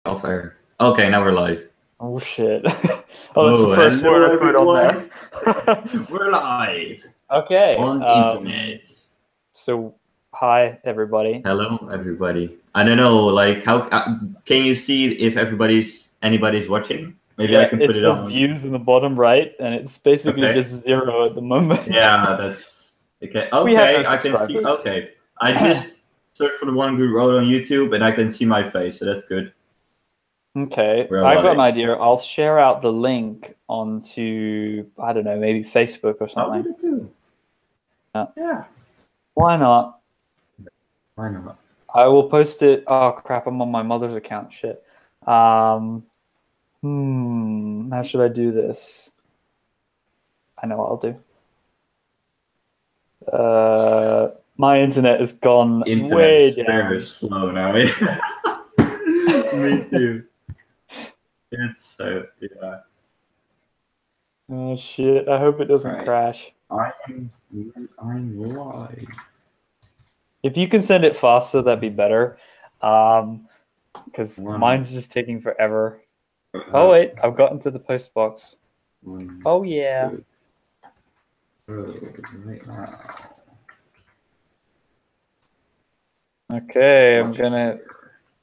Off air. Okay, now we're live. Oh shit. Oh, that's the first hello, word I put on everyone. We're live there. Okay. on the internet. So, hi everybody. Hello, everybody. I don't know, like, how can you see if anybody's watching? Maybe I Yeah, can it put it says on. views in the bottom right, and it's basically Okay. just 0 at the moment. Yeah, that's okay. We have no Okay, I can see. subscribers. Okay, I just searched for the One Good Road on YouTube, and I can see my face, so that's good. Okay, We're I've got an live. idea. I'll share out the link onto, I don't know, maybe Facebook or I'll do something. it too. Yeah. Why not? Why not? I will post it. Oh crap, I'm on my mother's account. Shit. How should I do this? I know what I'll do. My internet has gone way down. Very slow now. Me too. It's so yeah. Oh shit! I hope it doesn't crash. I'm live. If you can send it faster, that'd be better. Because mine's just taking forever. Oh wait, I've gotten to the post box. Oh yeah. Right now. Okay,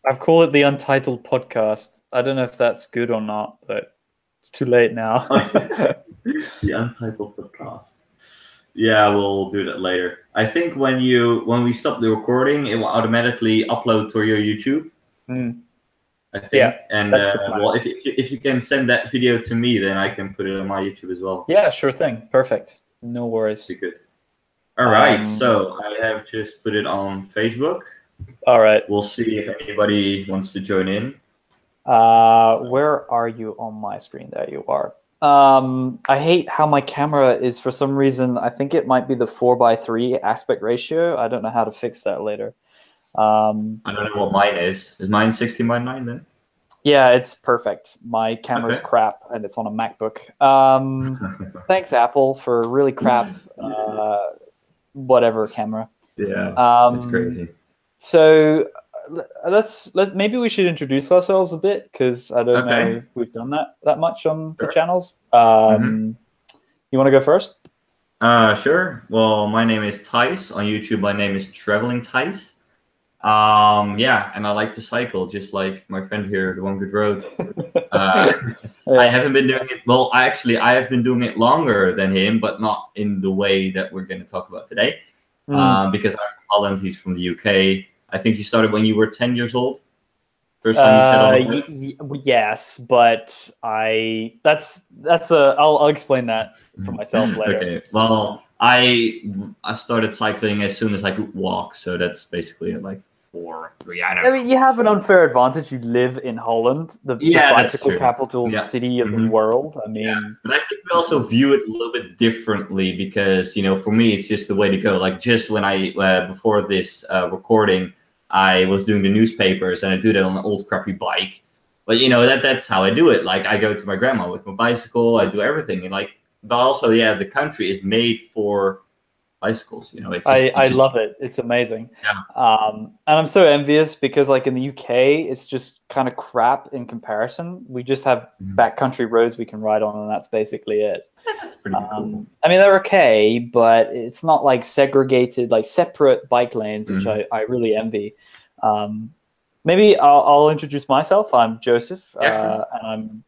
I've called it the Untitled Podcast. I don't know if that's good or not, but it's too late now. The Untitled Podcast. Yeah, we'll do that later. I think when we stop the recording, it will automatically upload to your YouTube. I think. Yeah, and well, if you can send that video to me, then I can put it on my YouTube as well. Yeah, sure thing. Perfect. No worries. Be good. All right, so I have just put it on Facebook. All right. We'll see if anybody wants to join in. Where are you on my screen? There you are. I hate how my camera is, for some reason. I think it might be the 4:3 aspect ratio. I don't know how to fix that later. I don't know what mine is. Is mine 16:9 then? Yeah, it's perfect. My camera's crap, and it's on a MacBook. Thanks, Apple, for really crap whatever camera. Yeah, it's crazy. So maybe we should introduce ourselves a bit, because I don't know if we've done that much on the channels. You want to go first? Sure. Well, my name is Tice. On YouTube, my name is TravelingTice. Yeah, and I like to cycle, just like my friend here, TheOneGoodRoad. I haven't been doing it. Well, I have been doing it longer than him, but not in the way that we're going to talk about today. Because I'm from Holland, he's from the UK. I think you started when you were 10 years old. First time you said on yes, but I'll explain that for myself later. Okay. Well, I started cycling as soon as I could walk, so that's basically like 4 or 3. I don't know. I mean, you have an unfair advantage. You live in Holland, the bicycle capital city of the world. I mean, but I think we also view it a little bit differently, because for me, it's just the way to go. Like, just when I before this recording, I was doing the newspapers, and I do that on an old crappy bike. But that's how I do it. Like, I go to my grandma with my bicycle. I do everything, and but also, yeah, the country is made for bicycles. I love it. It's amazing. Yeah. And I'm so envious, because like in the UK, it's just kind of crap in comparison. We just have backcountry roads we can ride on, and that's basically it. That's pretty cool. I mean, they're okay, but it's not like segregated, like separate bike lanes, which I really envy. Maybe I'll introduce myself. I'm Joseph, and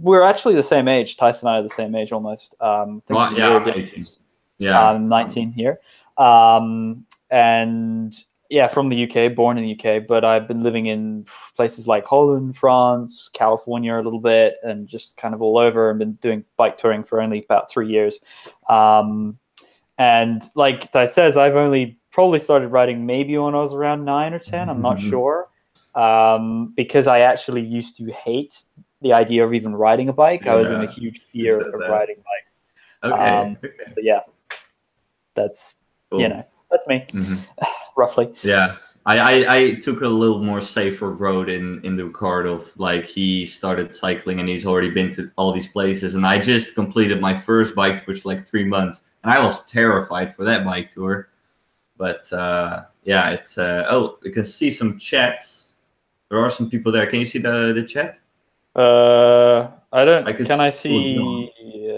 we're actually the same age. Tyson and I are the same age almost. I'm 18. Yeah, I'm 19 here, and yeah, from the UK, born in the UK, but I've been living in places like Holland, France, California a little bit, and just kind of all over, and been doing bike touring for only about 3 years. And like Ty says, I've only probably started riding maybe when I was around 9 or 10. I'm not sure, because I actually used to hate the idea of even riding a bike. I was in a huge fear of riding bikes. Okay. But yeah, that's cool. That's me, roughly. Yeah, I took a little more safer road in the regard of, like, he started cycling and he's already been to all these places, and I just completed my first bike tour, like 3 months, and I was terrified for that bike tour. But yeah, it's you can see some chats. There are some people there. Can you see the chat? I don't. I could Can I see see?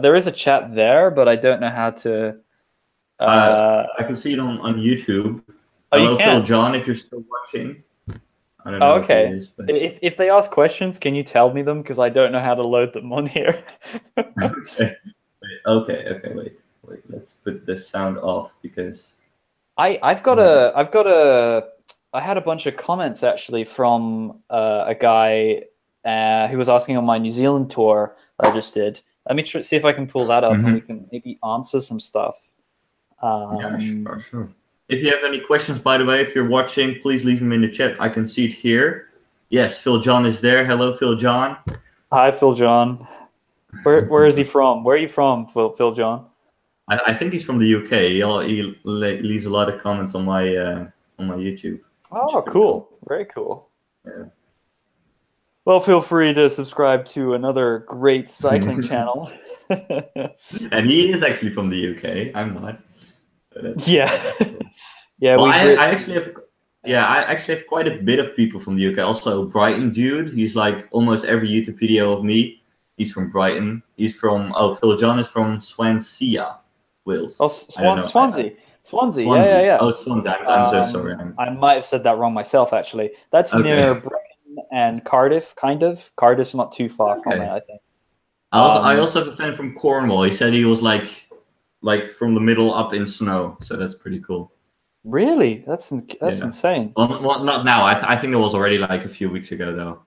There is a chat there, but I don't know how to. I can see it on YouTube. Oh, you Hello, Phil can. John, if you're still watching. I don't Oh, know if he okay. is, but If they ask questions, can you tell me them? Because I don't know how to load them on here. okay. Wait. Let's put the sound off because I've got I had a bunch of comments actually from a guy who was asking on my New Zealand tour I just did. Let me see if I can pull that up and we can maybe answer some stuff. yeah, sure. If you have any questions, by the way, if you're watching, please leave them in the chat. I can see it here. Yes, Phil John is there. Hello, Phil John. Hi, Phil John. Where is he from? Where are you from, Phil John? I think he's from the UK. He leaves a lot of comments on my YouTube. Oh, cool. Very cool. Yeah. Well, feel free to subscribe to another great cycling channel. And he is actually from the UK. I'm not. Yeah. Yeah, well, I actually have quite a bit of people from the UK. Also, Brighton dude. He's like almost every YouTube video of me. He's from Brighton. He's from Phil John is from Swansea, Wales. Oh, Swansea. Swansea. Yeah. Oh, Swansea. I'm so sorry. I might have said that wrong myself, actually. That's near Brighton and Cardiff, kind of. Cardiff's not too far from it, I think. I also have a friend from Cornwall. He said he was like from the middle up in snow. So that's pretty cool. Really? That's insane. Well, not now. I think it was already like a few weeks ago, though.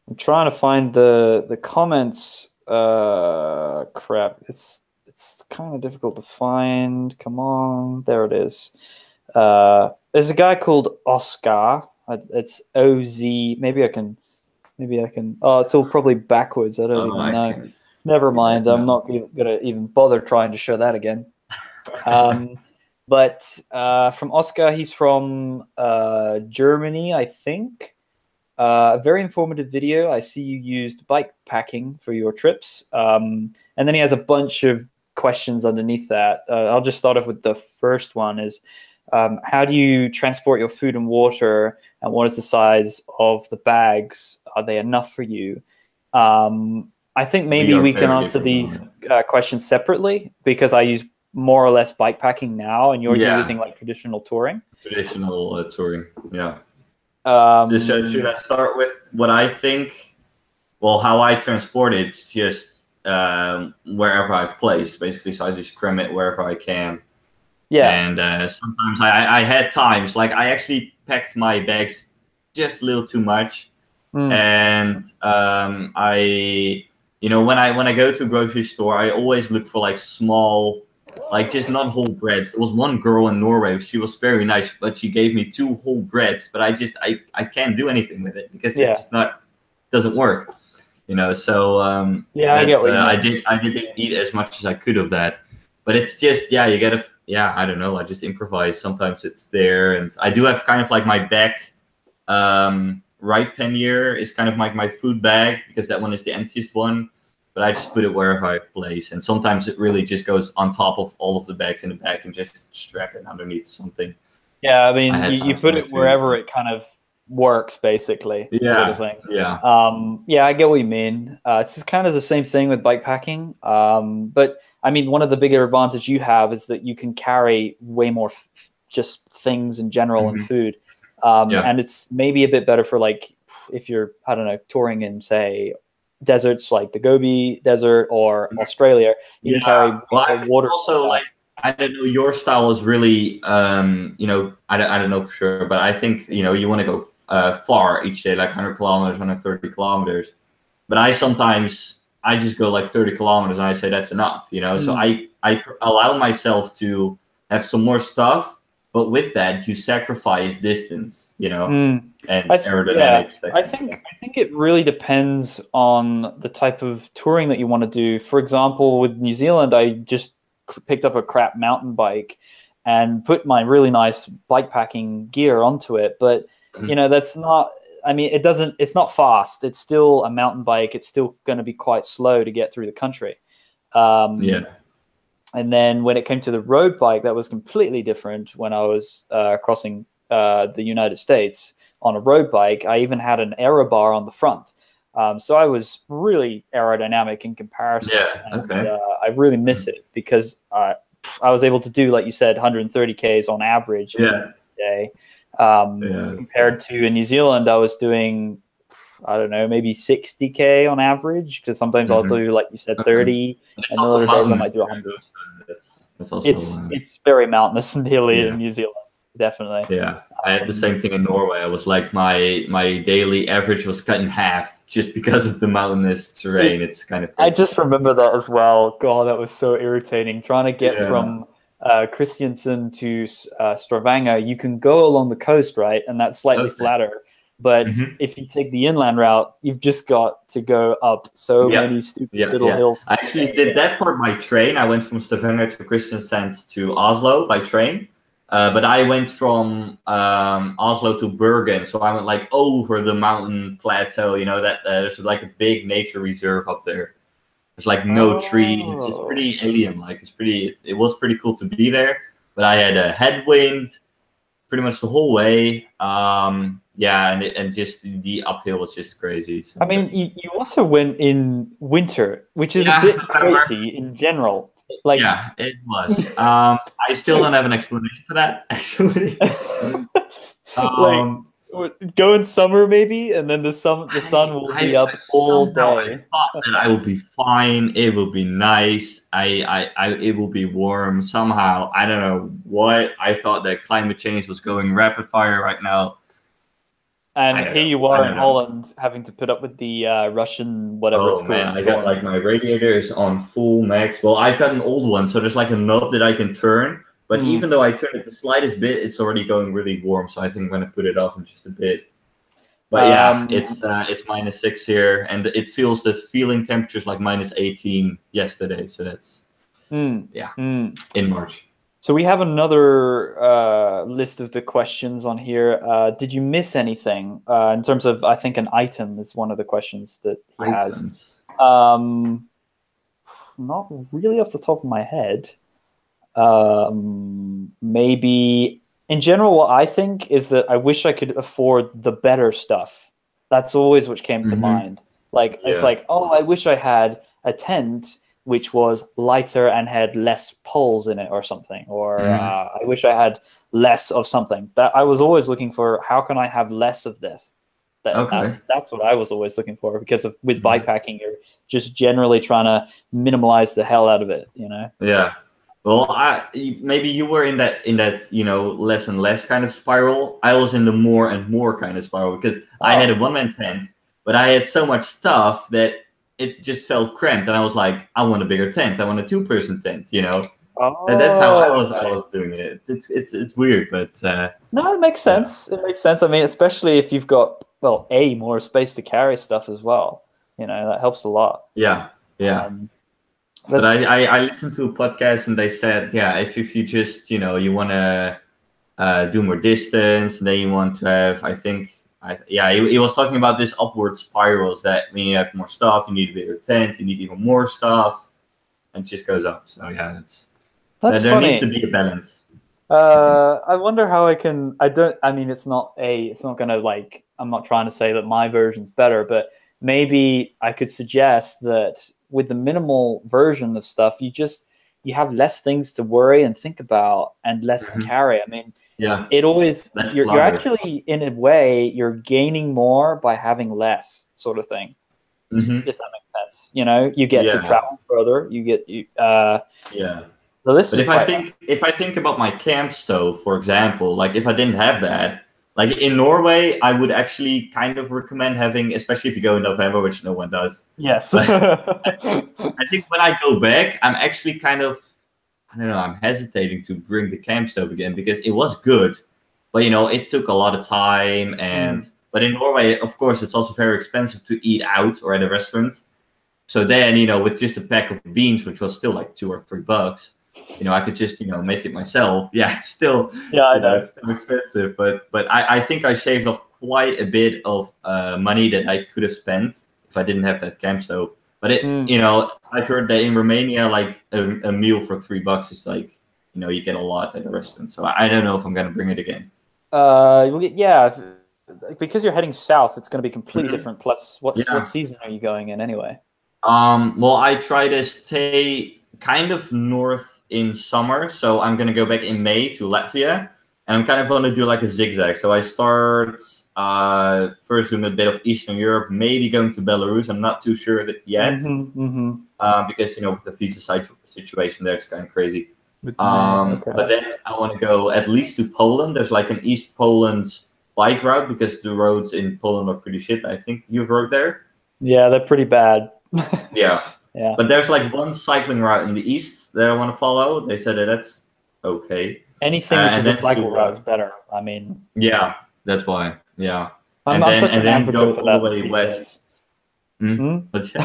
I'm trying to find the comments. Crap. It's kind of difficult to find. Come on. There it is. There's a guy called Oscar. It's OZ. Maybe I can. Oh, it's all probably backwards. I don't even know. Never mind. I'm not gonna even bother trying to show that again. But from Oscar, he's from Germany, I think. A very informative video. I see you used bike packing for your trips. And then he has a bunch of questions underneath that. I'll just start off with the first one is, how do you transport your food and water, and what is the size of the bags? Are they enough for you? I think maybe we can answer these questions separately, because I use more or less bike packing now, and you're using like traditional touring. Traditional touring, yeah. So should I start with what I think? Well, how I transport it, it's just wherever I've placed, basically. So I just cram it wherever I can. Yeah. And sometimes I had times, like I actually packed my bags just a little too much. And I, when I go to a grocery store, I always look for like small, like just not whole breads. There was one girl in Norway. She was very nice, but she gave me 2 whole breads. But I can't do anything with it because it's doesn't work. So I get what you mean. I didn't eat as much as I could of that. But it's just you gotta I don't know. I just improvise. Sometimes it's there, and I do have kind of like my back right pannier is kind of like my food bag, because that one is the emptiest one. But I just put it wherever I have place, and sometimes it really just goes on top of all of the bags in the back and just strap it underneath something. Yeah, I mean, you put it wherever it kind of works, basically, sort of thing. Yeah, I get what you mean. It's just kind of the same thing with bike packing. But I mean, one of the bigger advantages you have is that you can carry way more just things in general and food. And it's maybe a bit better for like if you're, I don't know, touring in, say, deserts like the Gobi Desert or Australia, you can carry water. Also, like, I don't know, your style is really, I don't know for sure, but I think, you want to go far each day, like 100 kilometers, 130 kilometers. But I just go like 30 kilometers and I say that's enough, So I allow myself to have some more stuff, but with that, you sacrifice distance, and aerodynamics. I think it really depends on the type of touring that you want to do. For example, with New Zealand, I just picked up a crap mountain bike and put my really nice bike packing gear onto it. But, that's not, I mean, it's not fast. It's still a mountain bike. It's still going to be quite slow to get through the country. And then when it came to the road bike, that was completely different when I was crossing the United States on a road bike. I even had an aero bar on the front. So I was really aerodynamic in comparison. Yeah. And, Okay. I really miss it because I was able to do, like you said, 130 Ks on average in a day. Compared to in New Zealand, I was doing, I don't know, maybe 60K on average, because sometimes I'll do, like you said, 30, and the other days I might do 100. That's also it's very mountainous and hilly in New Zealand, definitely. Yeah, I had the same thing in Norway. I was like my daily average was cut in half just because of the mountainous terrain. It's kind of crazy. I just remember that as well. God, that was so irritating. Trying to get from Kristiansand to Stavanger, you can go along the coast, right? And that's slightly flatter. But if you take the inland route, you've just got to go up so many stupid little hills. I actually did that part by train. I went from Stavanger to Kristiansand to Oslo by train. But I went from Oslo to Bergen, so I went like over the mountain plateau. You know that there's like a big nature reserve up there. There's like no trees. It's pretty alien-like. It was pretty cool to be there. But I had a headwind pretty much the whole way. And just the uphill was just crazy. So, I mean, you also went in winter, which is a bit crazy in general. Like, yeah, it was. I still don't have an explanation for that, actually. Go in summer maybe, and then the sun will be up all day. I thought that I will be fine. It will be nice. It will be warm somehow. I don't know what. I thought that climate change was going rapid fire right now. And here you are in Holland having to put up with the Russian whatever it's called. Man, I got like my radiator is on full max. Well, I've got an old one, so there's like a knob that I can turn. But even though I turn it the slightest bit, it's already going really warm. So I think I'm going to put it off in just a bit. But yeah, it's -6 here, and it feels that feeling temperatures like -18 yesterday. So that's in March. So we have another list of the questions on here. Did you miss anything in terms of? I think an item is one of the questions that he has. Not really off the top of my head. Maybe in general, what I think is that I wish I could afford the better stuff. That's always what came to mind. Like it's like, oh, I wish I had a tent which was lighter and had less poles in it or something, or I wish I had less of something. That I was always looking for. How can I have less of this? That's what I was always looking for, because with bikepacking, you're just generally trying to minimize the hell out of it, you know? Yeah. Well, maybe you were in that less and less kind of spiral. I was in the more and more kind of spiral, because I had a one-man tent, but I had so much stuff that it just felt cramped, and I was like, I want a bigger tent. I want a 2-person tent, you know. And that's how I was doing it. It's weird, but no, it makes sense. It makes sense. I mean, especially if you've got more space to carry stuff as well. You know, that helps a lot. Yeah. But I listened to a podcast, and they said, if you just you want to do more distance, and then you want to have, he was talking about this upward spirals, that when you have more stuff, you need a bigger tent, you need even more stuff, and it just goes up. So yeah, there funny. needs to be a balance. I wonder how I can. It's not gonna like. I'm not trying to say that my version's better, but maybe I could suggest that with the minimal version of stuff, you have less things to worry and think about, and less to carry. I mean, it always you're actually, in a way, you're gaining more by having less, sort of thing. If that makes sense, you know, you get to travel further. So this if I think about my camp stove, for example, like if I didn't have that, like in Norway, I would actually kind of recommend having, especially if you go in November, which no one does. Yes. I think when I go back, I'm actually kind of, I don't know, I'm hesitating to bring the camp stove again, because it was good, but it took a lot of time. But in Norway, of course, it's also very expensive to eat out or at a restaurant. So then, with just a pack of beans, which was still like $2 or $3, I could just, make it myself. Yeah, it's still, I know it's still expensive, but I think I shaved off quite a bit of money that I could have spent if I didn't have that camp stove. But I've heard that in Romania, like a meal for $3 is like, you get a lot at a restaurant. So I don't know if I'm gonna bring it again. because you're heading south, it's going to be completely different. Plus, what Yeah. season are you going in anyway? Well, I try to stay kind of north in summer, so I'm gonna go back in May to Latvia, and I'm kind of gonna do like a zigzag. So I start first doing a bit of Eastern Europe, maybe going to Belarus. I'm not too sure that yet, because with the visa situation there, it's kind of crazy. But then I want to go at least to Poland. There's like an East Poland bike route because the roads in Poland are pretty shit. I think you've rode there. Yeah, they're pretty bad. Yeah. Yeah. But there's like one cycling route in the east that I want to follow. They said that that's okay. Anything which is a cycle route is better. I mean. Yeah, that's why. Yeah. I'm such an advocate for that. All the way west. Let's say.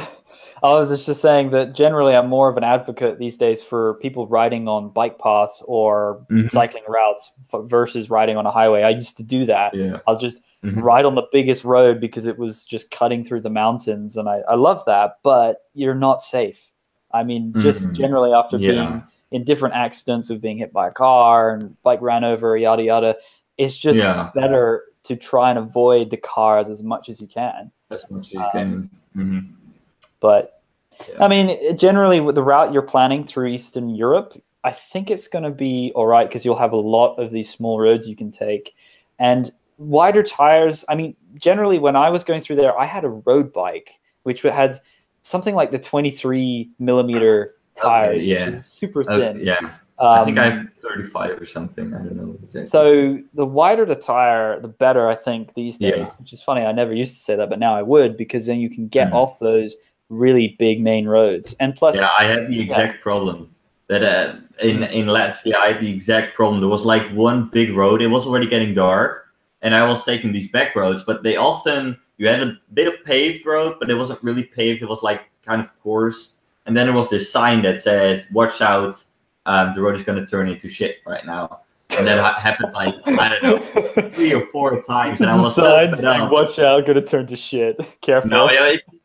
I was just saying that generally I'm more of an advocate these days for people riding on bike paths or cycling routes versus riding on a highway. I used to do that. Yeah. I'll just ride on the biggest road because it was just cutting through the mountains, and I love that, but you're not safe. I mean, just generally after being in different accidents of being hit by a car and bike ran over, yada yada, it's just better to try and avoid the cars as much as you can. As much as you can. But I mean, generally with the route you're planning through Eastern Europe, I think it's going to be all right because you'll have a lot of these small roads you can take and wider tires. I mean, generally when I was going through there, I had a road bike, which had something like the 23 millimeter tires, which is super thin. I think I have 35 or something. I don't know exactly. So the wider the tire, the better, I think, these days, which is funny. I never used to say that, but now I would, because then you can get off those really big main roads. And plus, I had the exact problem that in Latvia, I had the exact problem. There was like one big road. It was already getting dark, and I was taking these back roads, but they often, you had a bit of paved road, but it wasn't really paved. It was like kind of coarse. And then there was this sign that said, "Watch out, the road is going to turn into shit right now." And that happened like, I don't know, 3 or 4 times. And I was so fed up. "Watch out, going to turn to shit. Careful." No,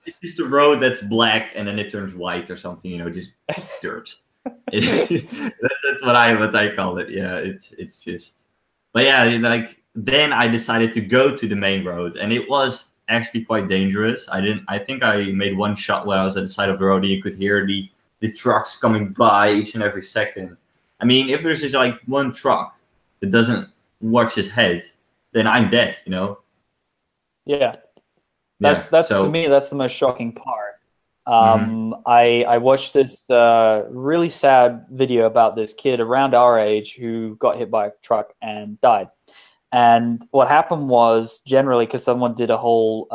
it's just a road that's black and then it turns white or something, just dirt. That's what I call it. Yeah, it's just. But yeah, like then I decided to go to the main road, and it was actually quite dangerous. I think I made one shot when I was at the side of the road, and you could hear the trucks coming by each and every second. I mean, if there's just like one truck that doesn't watch his head, then I'm dead, Yeah. That's to me, that's the most shocking part. I watched this really sad video about this kid around our age who got hit by a truck and died. And what happened was, generally, because someone did a whole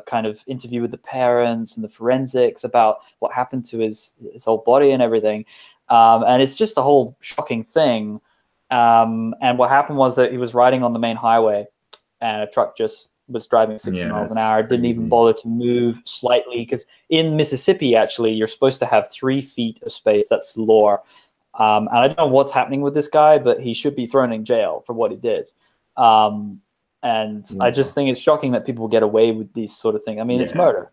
kind of interview with the parents and the forensics about what happened to his whole body and everything. And it's just a whole shocking thing. And what happened was that he was riding on the main highway, and a truck just was driving 60 miles an hour. Didn't even bother to move slightly, because in Mississippi, actually, you're supposed to have 3 feet of space. That's the law. And I don't know what's happening with this guy, but he should be thrown in jail for what he did. I just think it's shocking that people get away with these sort of things. I mean, it's murder,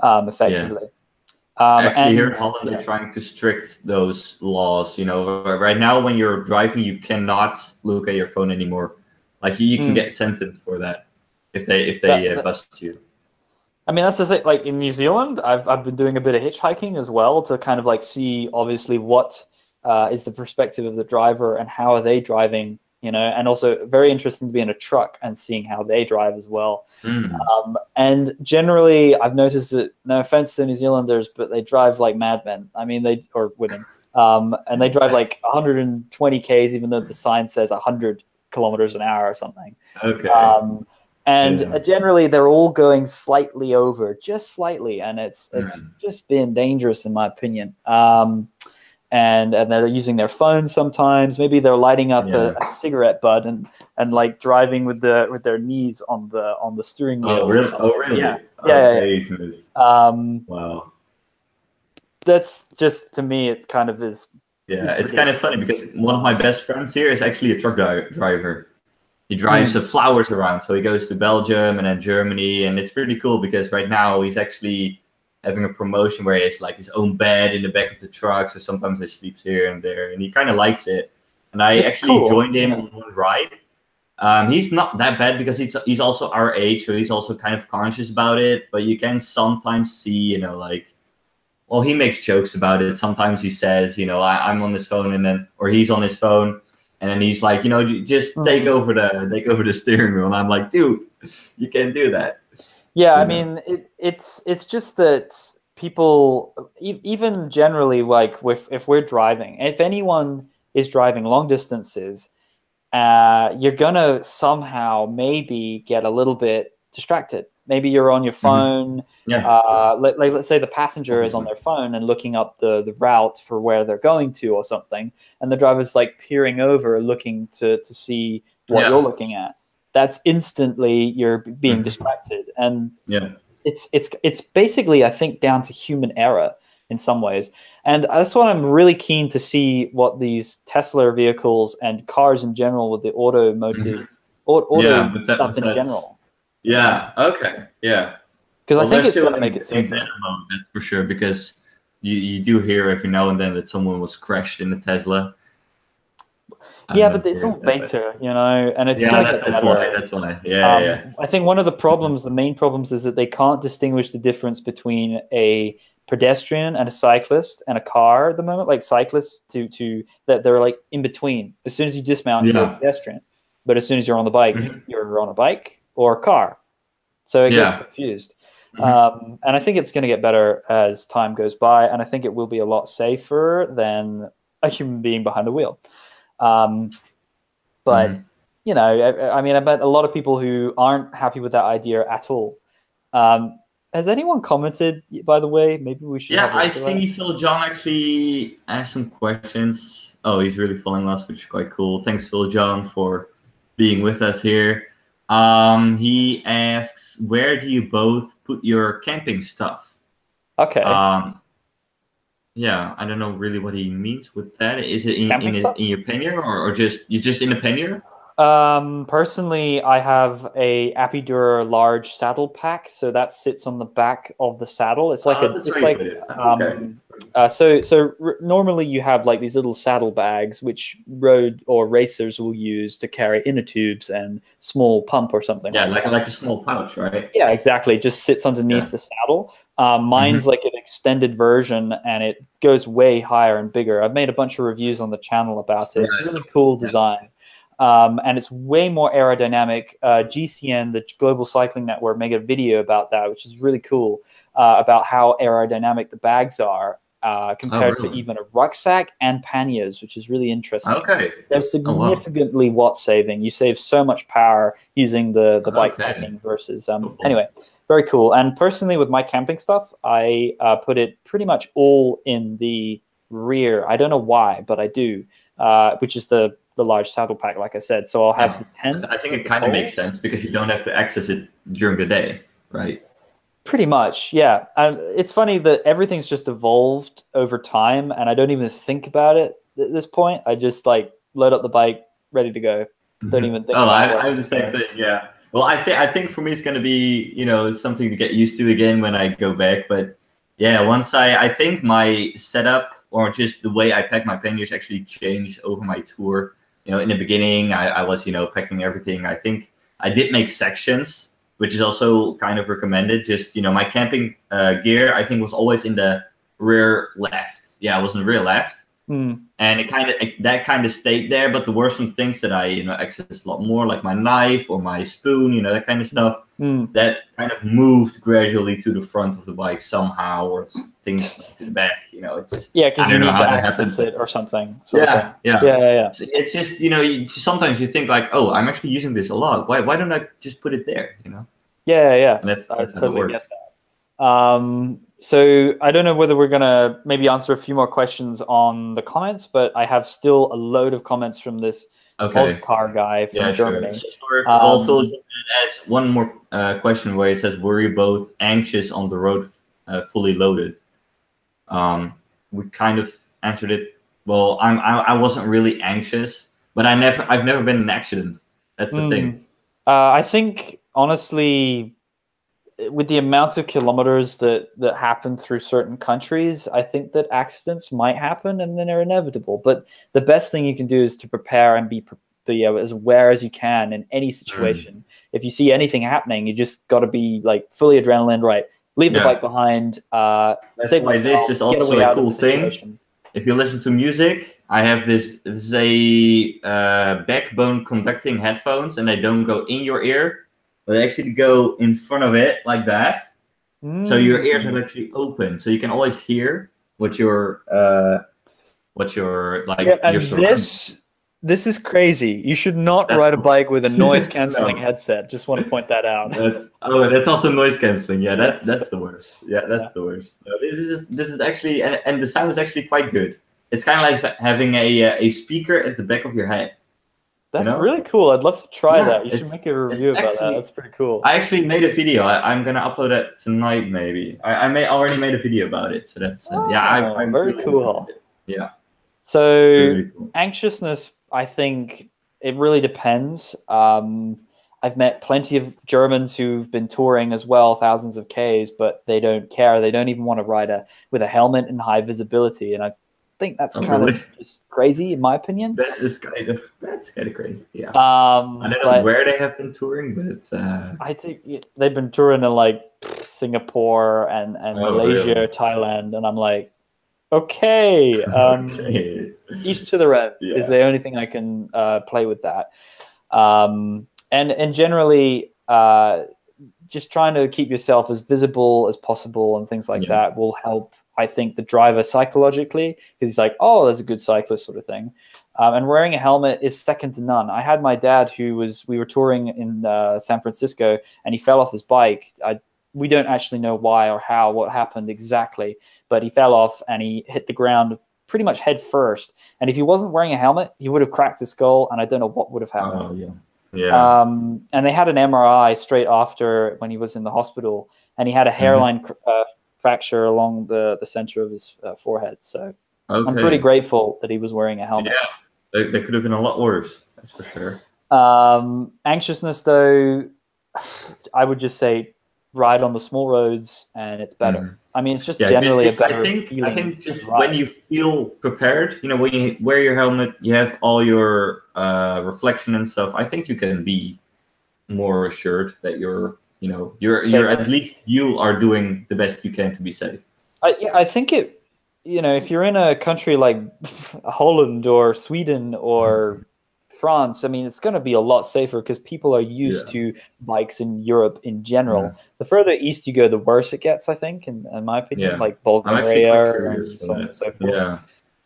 effectively. Actually, here in Holland, they're trying to strict those laws. Right now, when you're driving, you cannot look at your phone anymore. Like you can get sentenced for that if they bust you. I mean, that's the thing. Like in New Zealand, I've been doing a bit of hitchhiking as well to kind of like see, obviously, what is the perspective of the driver and how are they driving. And also very interesting to be in a truck and seeing how they drive as well. And generally, I've noticed that, no offense to New Zealanders, but they drive like madmen. I mean, or women. And they drive like 120 Ks, even though the sign says 100 kilometers an hour or something. Okay. Generally, they're all going slightly over, just slightly. And it's just been dangerous, in my opinion. And they're using their phones sometimes. Maybe they're lighting up a cigarette butt and like driving with their knees on the steering wheel. Oh really? Wow. That's just, to me, it kind of is. Yeah, it's kind of funny because one of my best friends here is actually a truck driver. He drives the flowers around, so he goes to Belgium and then Germany, and it's pretty cool because right now he's actually having a promotion where he has like his own bed in the back of the truck, so sometimes he sleeps here and there, and he kind of likes it. And I actually joined him on one ride, He's not that bad because he's also our age, so he's also kind of conscious about it. But you can sometimes see, like, well, he makes jokes about it. Sometimes he says, I'm on his phone, or he's on his phone, and then he's like, just take over the steering wheel. And I'm like, dude, you can't do that. Yeah, I mean, it's just that people, even generally, like if we're driving, if anyone is driving long distances, you're gonna somehow maybe get a little bit distracted. Maybe you're on your phone. Yeah. Let's say the passenger is on their phone and looking up the route for where they're going to or something, and the driver's like peering over, looking to see what you're looking at. That's instantly you're being distracted, and it's basically, I think, down to human error in some ways. And that's what I'm really keen to see, what these Tesla vehicles and cars in general with the automotive stuff in general. Yeah. Okay. Yeah. Because I think it's going to make it safer. That's for sure, because you do hear every now and then that someone was crashed in a Tesla. Yeah, but it's all beta, and it's going to get better. That's why. Yeah. I think one of the main problems is that they can't distinguish the difference between a pedestrian and a cyclist and a car at the moment. Like cyclists, that they're like in between. As soon as you dismount, you're a pedestrian, but as soon as you're on the bike, you're on a bike or a car. So it gets confused. And I think it's going to get better as time goes by, and I think it will be a lot safer than a human being behind the wheel. But I mean, I bet a lot of people who aren't happy with that idea at all. Has anyone commented, by the way? Maybe we should. Yeah, I see Phil John actually asked some questions. Oh, he's really following us, which is quite cool. Thanks, Phil John, for being with us here. He asks, where do you both put your camping stuff? Okay. Yeah, I don't know really what he means with that. Is it in your pannier, or just in a pannier? Personally, I have a Apidura large saddle pack, so that sits on the back of the saddle. It's like normally you have like these little saddle bags which road or racers will use to carry inner tubes and small pump or something. Yeah, like a small pouch, right? Yeah, exactly. It just sits underneath the saddle. Mine's like an extended version, and it goes way higher and bigger. I've made a bunch of reviews on the channel about it. It's a really cool design. And it's way more aerodynamic. GCN, the Global Cycling Network, made a video about that, which is really cool, about how aerodynamic the bags are compared to even a rucksack and panniers, which is really interesting. Okay. They're significantly watt saving. You save so much power using the bike packing versus anyway, very cool. And personally, with my camping stuff, I put it pretty much all in the rear. I don't know why, but I do, which is the large saddle pack, like I said. So I'll have the tent. I think it kind of makes sense because you don't have to access it during the day, right? Pretty much, yeah. It's funny that everything's just evolved over time, and I don't even think about it at this point. I just like load up the bike, ready to go. Don't even think. I'm the same thing. Yeah. Well, I think for me it's gonna be something to get used to again when I go back. But yeah, once I think my setup or just the way I pack my panniers actually changed over my tour. In the beginning, I was, packing everything. I think I did make sections, which is also kind of recommended. Just, my camping gear, I think, was always in the rear left. Yeah, I was in the rear left. And that kind of stayed there. But there were some things that I, accessed a lot more, like my knife or my spoon, that kind of stuff. That kind of moved gradually to the front of the bike somehow, or things to the back. It's because you need to access it or something. Yeah. It's just sometimes you think like, oh, I'm actually using this a lot. Why don't I just put it there? Yeah. And that's I how it works. Get that. So I don't know whether we're gonna maybe answer a few more questions on the comments, but I have still a load of comments from this car guy from Germany. Sure. Also, adds one more question where he says, "Were you both anxious on the road, fully loaded?" We kind of answered it. Well, I wasn't really anxious, but I've never been in an accident. That's the thing. I think honestly, with the amount of kilometers that happen through certain countries, I think that accidents might happen and then they're inevitable. But the best thing you can do is to prepare and be be as aware as you can in any situation. If you see anything happening, you just got to be like fully adrenaline, right? Leave the bike behind. That's save why myself, this is get also away a out of cool the thing. situation. If you listen to music, I have this is a backbone conducting headphones, and they don't go in your ear, but they actually go in front of it like that. So your ears are actually open, so you can always hear what your like your surroundings. This is crazy. You should not That's ride a bike with a noise canceling no. headset. Just want to point that out. That's also noise cancelling. Yeah, Yes. that's the worst. Yeah, that's the worst. No, this is actually and the sound is actually quite good. It's kind of like having a speaker at the back of your head. That's really cool. I'd love to try that. You should it's make a review about that. That's pretty cool. I actually made a video. I'm gonna upload it tonight, maybe. I already made a video about it. So that's I'm very really cool. Yeah. So really cool. Anxiousness, I think it really depends. I've met plenty of Germans who've been touring as well, thousands of Ks, but they don't care. They don't even want to ride with a helmet and high visibility. And I think that's kind of just crazy, in my opinion. That's kind of crazy. Yeah. I don't know where they have been touring, but I think they've been touring in like Singapore and Malaysia, really? Thailand, and I'm like, okay, each to their own is the only thing I can play with that. And generally, just trying to keep yourself as visible as possible and things like that will help, I think, the driver psychologically, because he's like, oh, there's a good cyclist sort of thing. And wearing a helmet is second to none. I had my dad we were touring in San Francisco, and he fell off his bike. We don't actually know why or how, what happened exactly, but he fell off and he hit the ground pretty much head first. And if he wasn't wearing a helmet, he would have cracked his skull, and I don't know what would have happened. And they had an MRI straight after when he was in the hospital, and he had a hairline fracture along the center of his forehead. So I'm pretty grateful that he was wearing a helmet. Yeah, that could have been a lot worse, that's for sure. Anxiousness, though, I would just say ride on the small roads, and it's better. I mean, it's just generally a better feeling. I think just when you feel prepared, when you wear your helmet, you have all your reflection and stuff. I think you can be more assured that you're at least you are doing the best you can to be safe. I think if you're in a country like Holland or Sweden or France, I mean, it's going to be a lot safer because people are used to bikes in Europe in general. The further east you go, the worse it gets, I think, in my opinion, like Bulgaria and so on and so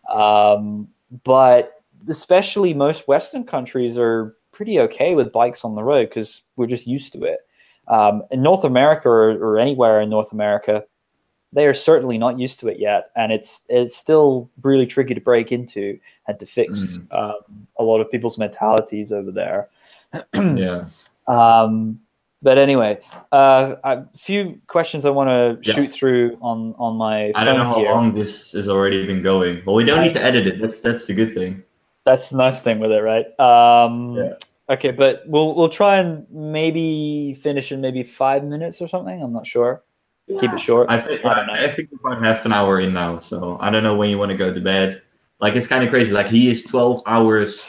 forth. But especially most Western countries are pretty okay with bikes on the road because we're just used to it. In North America or anywhere in North America, they are certainly not used to it yet, and it's still really tricky to break into and to fix a lot of people's mentalities over there. But anyway, a few questions I want to shoot through on my phone. I don't know how here. long this has already been going. Well, we don't need to edit it. That's the good thing. That's the nice thing with it, right? Okay, but we'll try and maybe finish in maybe 5 minutes or something. I'm not sure. Keep it short. I think we're about half an hour in now, so I don't know when you want to go to bed. Like, it's kind of crazy. Like, he is 12 hours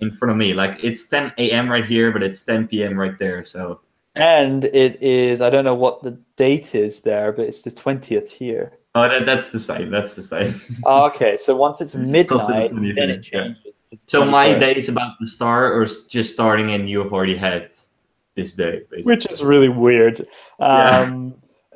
in front of me. Like, it's 10 a.m. right here, but it's 10 p.m. right there. So. And it is, I don't know what the date is there, but it's the 20th here. Oh, that's the same. That's the same. Okay, so once it's midnight, then it changes. So my day is about to start, or just starting, and you have already had this day, basically. Which is really weird.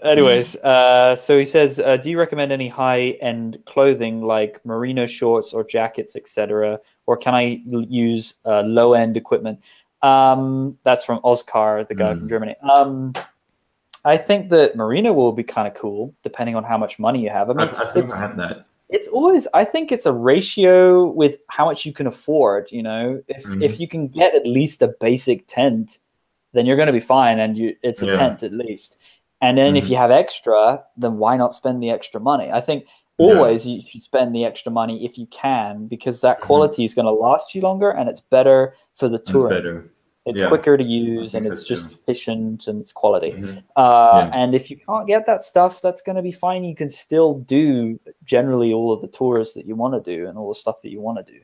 Anyways, so he says, do you recommend any high-end clothing like merino shorts or jackets, etc., or can I use low-end equipment? That's from Oscar, the guy from Germany. I think that merino will be kind of cool, depending on how much money you have. I mean, I've never had that. It's always, I think it's a ratio with how much you can afford. If you can get at least a basic tent, then you're going to be fine, and it's a tent at least. And then if you have extra, then why not spend the extra money? I think always you should spend the extra money if you can, because that quality is going to last you longer, and it's better for the touring. It's quicker to use, and it's just efficient, and it's quality. And if you can't get that stuff, that's going to be fine. You can still do generally all of the tours that you want to do and all the stuff that you want to do.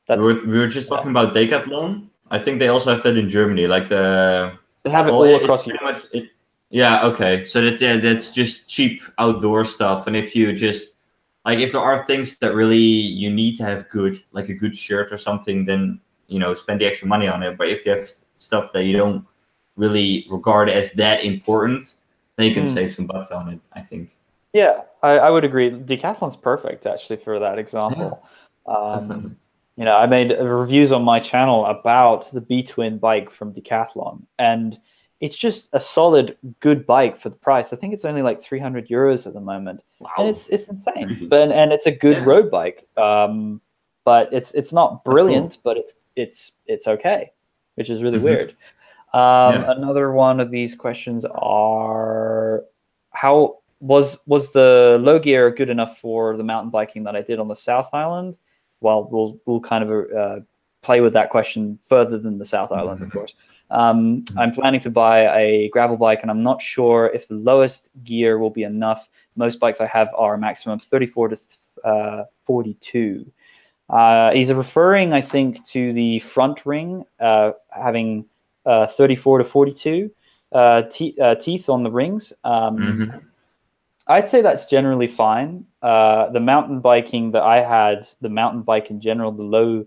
We were just talking about Decathlon. I think they also have that in Germany, like the. They have it Well, all it's across pretty Europe. much. Yeah. Okay. So that's just cheap outdoor stuff, and if you just like if there are things that really you need to have good, like a good shirt or something, then spend the extra money on it. But if you have stuff that you don't really regard as that important, then you can save some bucks on it, I think. Yeah, I would agree. Decathlon's perfect actually for that example. Definitely. I made reviews on my channel about the B-Twin bike from Decathlon, and it's just a solid, good bike for the price. I think it's only like 300 euros at the moment, and Wow. it's insane. But and it's a good road bike. But it's not brilliant, but it's okay, which is really weird. Another one of these questions are how was the low gear good enough for the mountain biking that I did on the South Island? Well, we'll kind of play with that question further than the South Island, of course. I'm planning to buy a gravel bike, and I'm not sure if the lowest gear will be enough. Most bikes I have are a maximum of 34 to 42. He's referring, I think, to the front ring having 34 to 42 teeth on the rings. I'd say that's generally fine. The mountain biking that I had, the mountain bike in general, the low,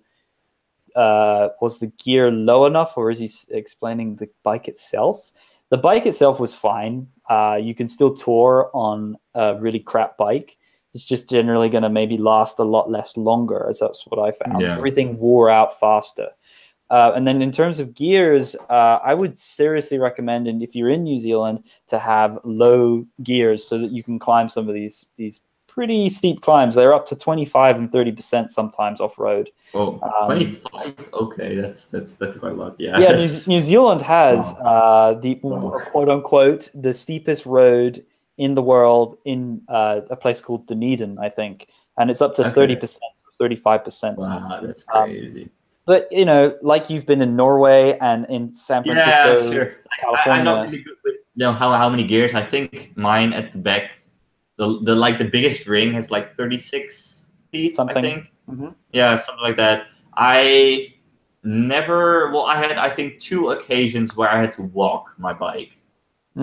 was the gear low enough, or is he explaining the bike itself? The bike itself was fine. You can still tour on a really crap bike. It's just generally going to maybe last a lot less longer, as that's what I found. Yeah. Everything wore out faster. And then in terms of gears, I would seriously recommend, and if you're in New Zealand, to have low gears so that you can climb some of these pretty steep climbs. They're up to 25 and 30% sometimes off road. Oh, 25. Okay, that's quite a lot. Yeah. Yeah, New Zealand has the quote unquote the steepest road in the world in a place called Dunedin, I think, and it's up to 30%, 35%. Wow, that's crazy. But like you've been in Norway and in San Francisco, California. I'm not really good with how many gears. I think mine at the back, the biggest ring has like 36 teeth. Something. I think. Yeah, something like that. I had I think 2 occasions where I had to walk my bike.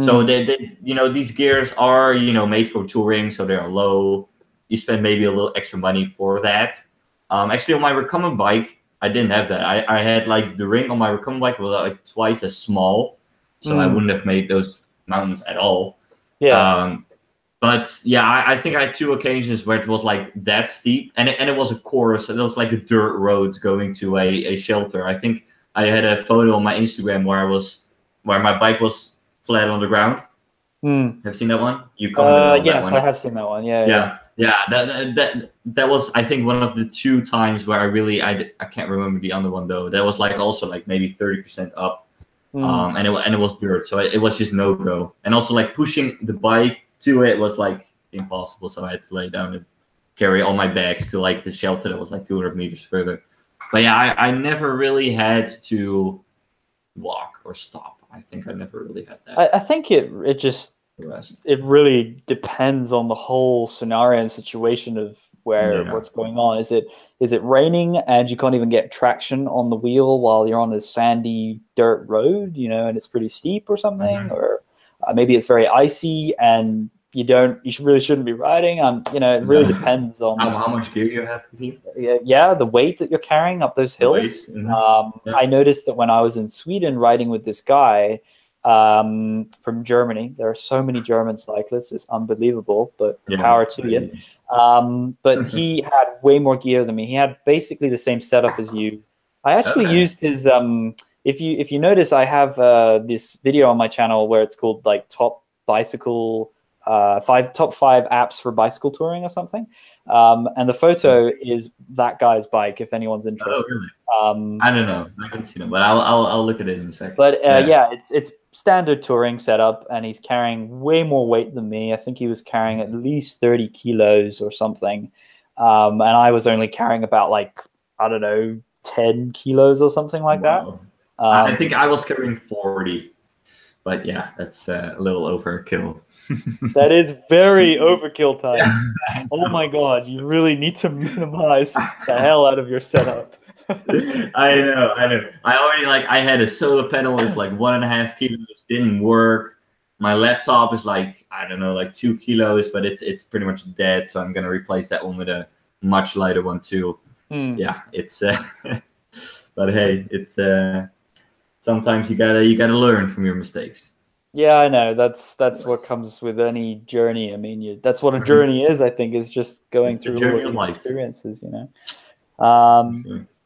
So these gears are made for touring, so they're low. You spend maybe a little extra money for that. Actually, on my recumbent bike, I didn't have that. I had like the ring on my recumbent bike was like twice as small, so I wouldn't have made those mountains at all. Yeah. But yeah, I think I had 2 occasions where it was like that steep, and it was a course, and it was like a dirt road going to a shelter. I think I had a photo on my Instagram where my bike was flat on the ground. Have you seen that one? You commented on yes, that one. I have seen that one. Yeah. That was I think one of the 2 times where I can't remember the other one though. That was like also like maybe 30% up, and it was dirt, so it was just no go. And also like pushing the bike to it was like impossible, so I had to lay down and carry all my bags to like the shelter that was like 200 meters further. But yeah, I never really had to walk or stop. I think I never really had that. I think it really depends on the whole scenario and situation of what's going on. Is it raining and you can't even get traction on the wheel while you're on a sandy dirt road, and it's pretty steep or something, or maybe it's very icy and you really shouldn't be riding. It really depends on how much gear you have with you. Yeah, the weight that you're carrying up those hills. I noticed that when I was in Sweden riding with this guy from Germany, there are so many German cyclists, it's unbelievable, but power to you. But he had way more gear than me. He had basically the same setup as you. I actually used his if you notice, I have this video on my channel where it's called like top 5 apps for bicycle touring or something, and the photo is that guy's bike, if anyone's interested. Oh, really? I don't know, I haven't seen it, but I'll look at it in a second. But yeah, it's standard touring setup, and he's carrying way more weight than me. I think he was carrying at least 30 kilos or something, and I was only carrying about like, I don't know, 10 kilos or something like that. I think I was carrying 40, but yeah, that's a little overkill. That is very overkill time. Oh my god, you really need to minimize the hell out of your setup. I know, I know. I already I had a solar panel with like 1.5 kilos, didn't work. My laptop is like, I don't know, like 2 kilos, but it's pretty much dead. So I'm gonna replace that one with a much lighter one too. Yeah, it's but hey, it's sometimes you gotta learn from your mistakes. Yeah, I know. That's what comes with any journey. I mean, that's what a journey is. I think is just going It's the through journey all of these life. experiences.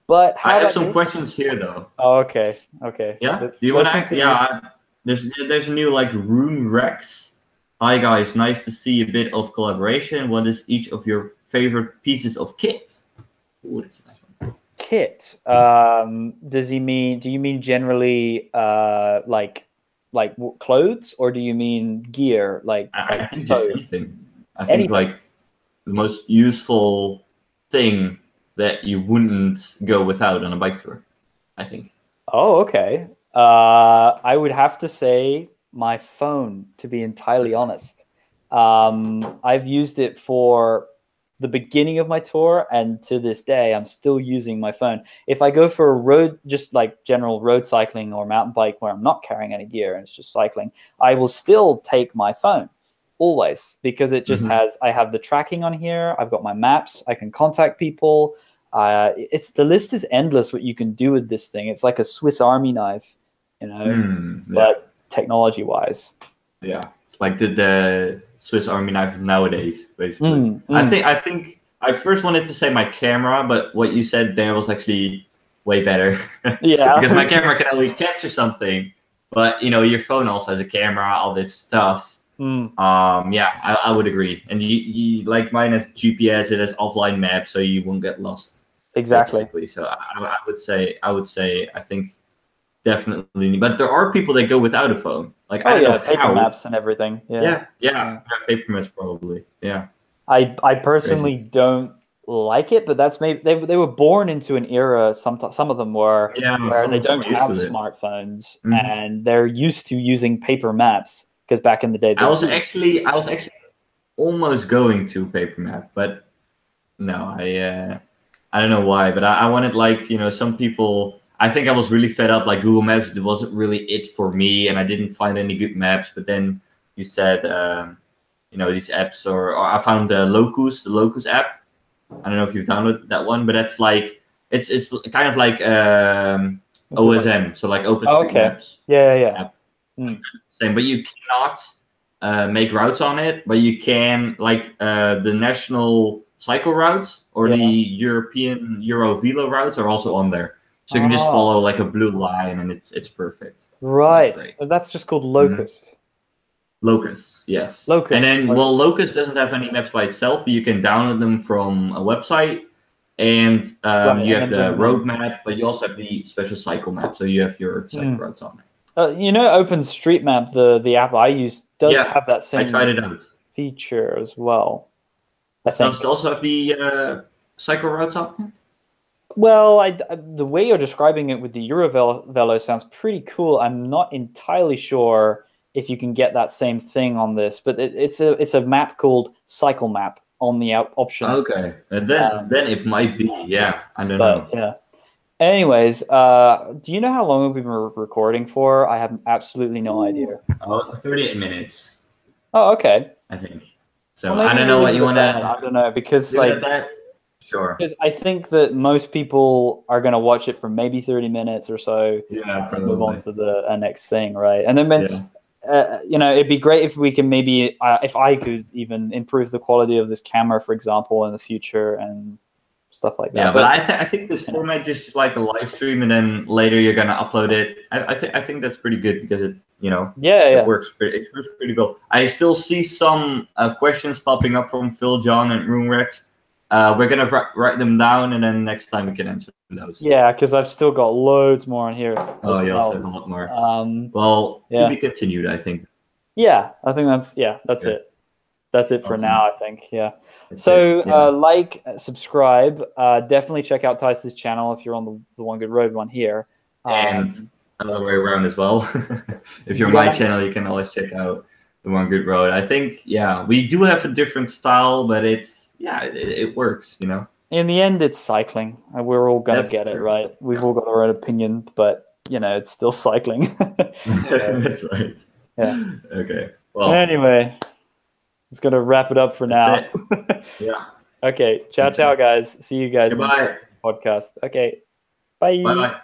But how I have about some this? questions here though. Oh, okay, okay. Yeah. Do you want to? Yeah. There's a new room Rex. Hi guys, nice to see a bit of collaboration. What is each of your favorite pieces of kit? Ooh, that's a nice one. Kit. Does he mean? Do you mean generally, like clothes, or do you mean gear, I think just stove? anything. I think Anything. the most useful thing that you wouldn't go without on a bike tour. I think. Oh, okay. I would have to say my phone, to be entirely honest. I've used it for the beginning of my tour, and to this day, I'm still using my phone. If I go for a road, just like general road cycling or mountain bike where I'm not carrying any gear and it's just cycling, I will still take my phone always because it just has, I have the tracking on here. I've got my maps. I can contact people. It's the list is endless what you can do with this thing. It's like a Swiss Army knife, but technology-wise. Yeah, it's like the Swiss Army knife nowadays, basically. I think I first wanted to say my camera, but what you said there was actually way better. Yeah, because my camera can only capture something, but your phone also has a camera, all this stuff. Yeah, I would agree. And you like mine has GPS, it has offline maps, so you won't get lost. Exactly. Basically. So I would say I think definitely, but there are people that go without a phone. Like I don't know paper how. maps and everything. Yeah, paper maps probably. Yeah. I personally don't like it, but that's maybe they were born into an era. Some of them were where they don't have smartphones and they're used to using paper maps because back in the day I was actually almost going to paper map, but no, I don't know why, but I wanted some people. I think I was really fed up. Like Google Maps, it wasn't really it for me, and I didn't find any good maps. But then you said, these apps, or I found the Locus app. I don't know if you've downloaded that one, but that's like it's kind of like OSM, so like OpenStreetMaps. Yeah. Same, but you cannot make routes on it, but you can the national cycle routes or the European Eurovelo routes are also on there. So you can just follow like a blue line and it's perfect. Right. That's just called Locust. Locust, yes. Locust. And then, Locust doesn't have any maps by itself, but you can download them from a website. And you have the road map, but you also have the special cycle map. So you have your cycle routes on it. OpenStreetMap, the app I use, does have that same I tried it out. feature as well. I think. Does it also have the cycle routes on it? Well, the way you're describing it with the Eurovelo sounds pretty cool. I'm not entirely sure if you can get that same thing on this, but it's a map called Cycle Map on the options. Okay, and then it might be. Yeah, I don't know. Yeah. Anyways, do you know how long we've been recording for? I have absolutely no idea. 38 minutes. Oh, okay. I think. So I don't know what you want to. I don't know because Sure. Because I think that most people are going to watch it for maybe 30 minutes or so. Yeah, probably. Move on to the next thing, right? And then, it'd be great if we can maybe, if I could even improve the quality of this camera, for example, in the future and stuff like that. Yeah, but I think this format just like a live stream, and then later you're gonna upload it. I think that's pretty good because it it works pretty well. I still see some questions popping up from Phil, John, and Roomrex. We're gonna write them down, and then next time we can answer those. Yeah, because I've still got loads more on here. Oh, you also have a lot more. To be continued, I think. Yeah, I think that's it. That's it for now, I think. Yeah. So, subscribe. Definitely check out Tice's channel if you're on the One Good Road one here. And other way around as well. If you're on my channel, you can always check out the One Good Road. I think, we do have a different style, but it works, in the end, it's cycling, and we're all gonna get it right. We've all got our own opinion, but it's still cycling. That's right. Yeah. Okay. Well. Anyway, it's gonna wrap it up for now. Yeah. Okay. Ciao, guys. See you guys Goodbye. in the podcast. Okay. Bye. Bye.